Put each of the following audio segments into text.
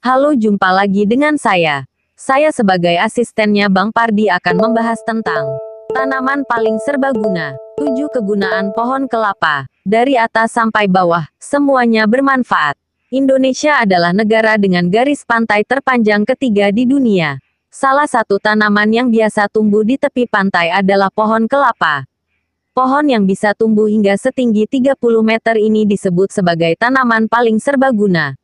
Halo, jumpa lagi dengan saya. Saya sebagai asistennya Bang Pardi akan membahas tentang tanaman paling serbaguna. 7 kegunaan pohon kelapa. Dari atas sampai bawah, semuanya bermanfaat. Indonesia adalah negara dengan garis pantai terpanjang ketiga di dunia. Salah satu tanaman yang biasa tumbuh di tepi pantai adalah pohon kelapa. Pohon yang bisa tumbuh hingga setinggi 30 meter ini disebut sebagai tanaman paling serbaguna.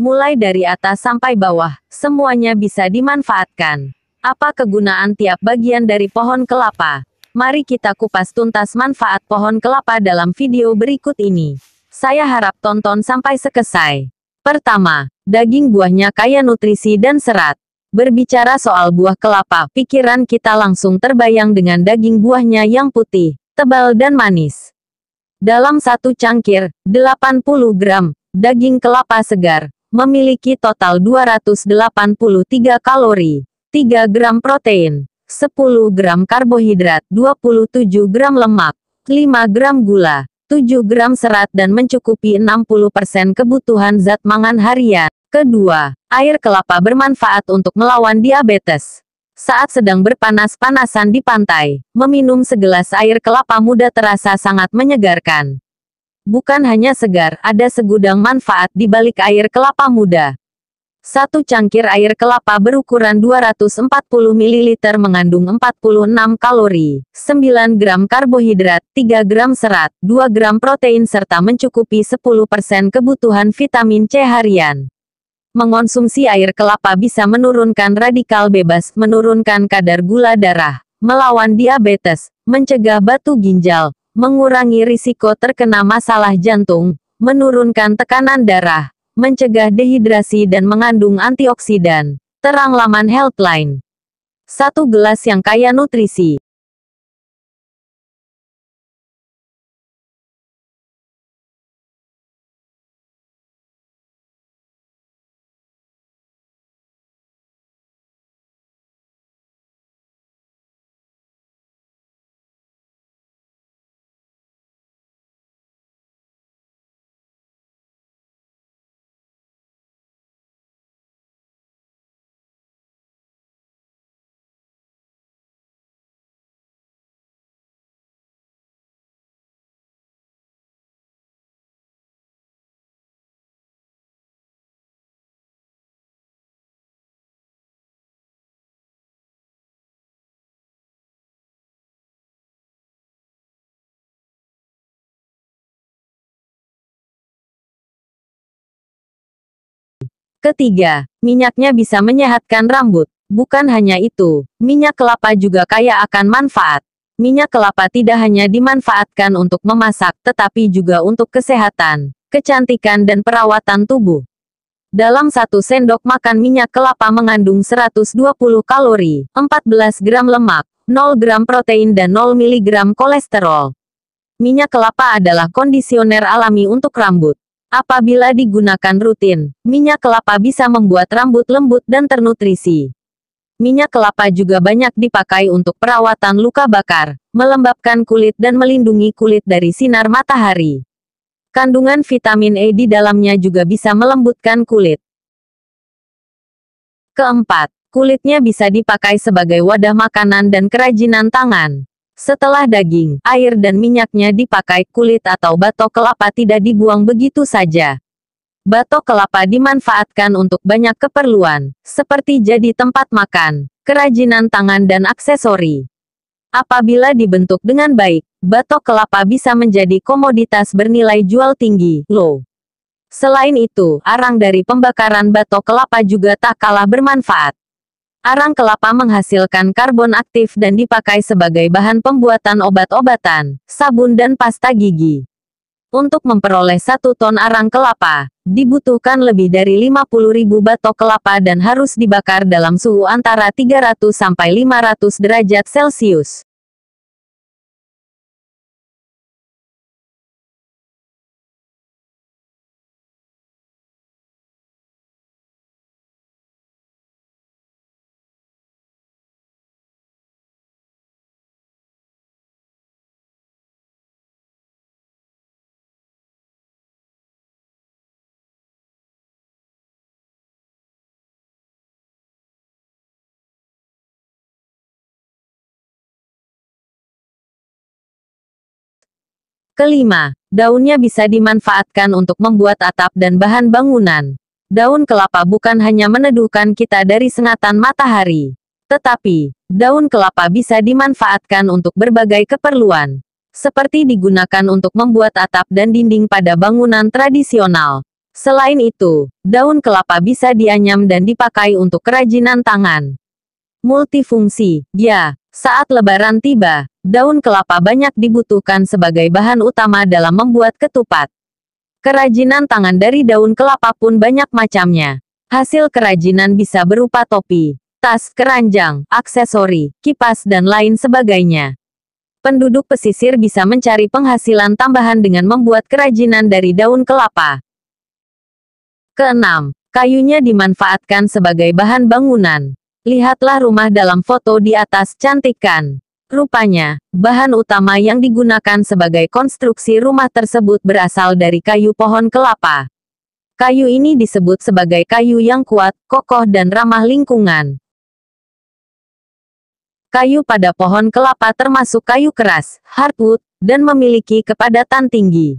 Mulai dari atas sampai bawah, semuanya bisa dimanfaatkan. Apa kegunaan tiap bagian dari pohon kelapa? Mari kita kupas tuntas manfaat pohon kelapa dalam video berikut ini. Saya harap tonton sampai selesai. Pertama, daging buahnya kaya nutrisi dan serat. Berbicara soal buah kelapa, pikiran kita langsung terbayang dengan daging buahnya yang putih, tebal dan manis. Dalam satu cangkir, 80 gram daging kelapa segar memiliki total 283 kalori, 3 gram protein, 10 gram karbohidrat, 27 gram lemak, 5 gram gula, 7 gram serat dan mencukupi 60% kebutuhan zat mangan harian. Kedua, air kelapa bermanfaat untuk melawan diabetes. Saat sedang berpanas-panasan di pantai, meminum segelas air kelapa muda terasa sangat menyegarkan. Bukan hanya segar, ada segudang manfaat di balik air kelapa muda. Satu cangkir air kelapa berukuran 240 ml mengandung 46 kalori, 9 gram karbohidrat, 3 gram serat, 2 gram protein serta mencukupi 10% kebutuhan vitamin C harian. Mengonsumsi air kelapa bisa menurunkan radikal bebas, menurunkan kadar gula darah, melawan diabetes, mencegah batu ginjal, mengurangi risiko terkena masalah jantung, menurunkan tekanan darah, mencegah dehidrasi dan mengandung antioksidan. Terang laman Healthline. Satu gelas yang kaya nutrisi. Ketiga, minyaknya bisa menyehatkan rambut. Bukan hanya itu, minyak kelapa juga kaya akan manfaat. Minyak kelapa tidak hanya dimanfaatkan untuk memasak, tetapi juga untuk kesehatan, kecantikan dan perawatan tubuh. Dalam satu sendok makan minyak kelapa mengandung 120 kalori, 14 gram lemak, 0 gram protein dan 0 miligram kolesterol. Minyak kelapa adalah kondisioner alami untuk rambut. Apabila digunakan rutin, minyak kelapa bisa membuat rambut lembut dan ternutrisi. Minyak kelapa juga banyak dipakai untuk perawatan luka bakar, melembabkan kulit dan melindungi kulit dari sinar matahari. Kandungan vitamin E di dalamnya juga bisa melembutkan kulit. Keempat, kulitnya bisa dipakai sebagai wadah makanan dan kerajinan tangan. Setelah daging, air dan minyaknya dipakai, kulit atau batok kelapa tidak dibuang begitu saja. Batok kelapa dimanfaatkan untuk banyak keperluan, seperti jadi tempat makan, kerajinan tangan dan aksesori. Apabila dibentuk dengan baik, batok kelapa bisa menjadi komoditas bernilai jual tinggi, loh. Selain itu, arang dari pembakaran batok kelapa juga tak kalah bermanfaat. Arang kelapa menghasilkan karbon aktif dan dipakai sebagai bahan pembuatan obat-obatan, sabun dan pasta gigi. Untuk memperoleh 1 ton arang kelapa, dibutuhkan lebih dari 50.000 batok kelapa dan harus dibakar dalam suhu antara 300 sampai 500 derajat Celcius. Kelima, daunnya bisa dimanfaatkan untuk membuat atap dan bahan bangunan. Daun kelapa bukan hanya meneduhkan kita dari sengatan matahari, tetapi daun kelapa bisa dimanfaatkan untuk berbagai keperluan, seperti digunakan untuk membuat atap dan dinding pada bangunan tradisional. Selain itu, daun kelapa bisa dianyam dan dipakai untuk kerajinan tangan. Multifungsi, ya, saat Lebaran tiba, daun kelapa banyak dibutuhkan sebagai bahan utama dalam membuat ketupat. Kerajinan tangan dari daun kelapa pun banyak macamnya. Hasil kerajinan bisa berupa topi, tas, keranjang, aksesori, kipas dan lain sebagainya. Penduduk pesisir bisa mencari penghasilan tambahan dengan membuat kerajinan dari daun kelapa. Keenam, kayunya dimanfaatkan sebagai bahan bangunan. Lihatlah rumah dalam foto di atas, cantik kan? Rupanya, bahan utama yang digunakan sebagai konstruksi rumah tersebut berasal dari kayu pohon kelapa. Kayu ini disebut sebagai kayu yang kuat, kokoh dan ramah lingkungan. Kayu pada pohon kelapa termasuk kayu keras, hardwood, dan memiliki kepadatan tinggi.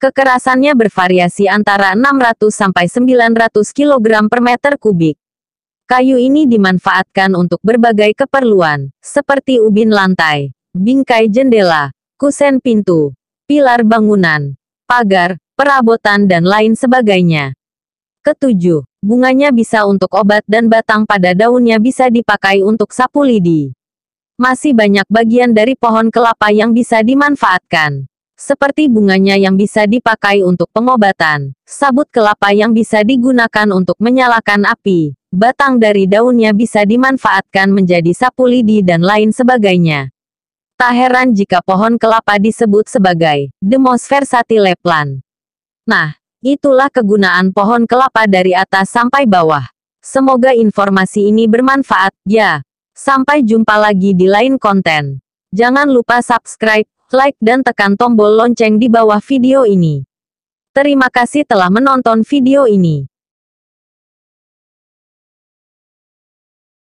Kekerasannya bervariasi antara 600 sampai 900 kg per meter kubik. Kayu ini dimanfaatkan untuk berbagai keperluan, seperti ubin lantai, bingkai jendela, kusen pintu, pilar bangunan, pagar, perabotan dan lain sebagainya. Ketujuh, bunganya bisa untuk obat dan batang pada daunnya bisa dipakai untuk sapu lidi. Masih banyak bagian dari pohon kelapa yang bisa dimanfaatkan, seperti bunganya yang bisa dipakai untuk pengobatan, sabut kelapa yang bisa digunakan untuk menyalakan api, batang dari daunnya bisa dimanfaatkan menjadi sapu lidi dan lain sebagainya. Tak heran jika pohon kelapa disebut sebagai the most versatile plant. Nah, itulah kegunaan pohon kelapa dari atas sampai bawah. Semoga informasi ini bermanfaat, ya. Sampai jumpa lagi di lain konten. Jangan lupa subscribe, like dan tekan tombol lonceng di bawah video ini. Terima kasih telah menonton video ini.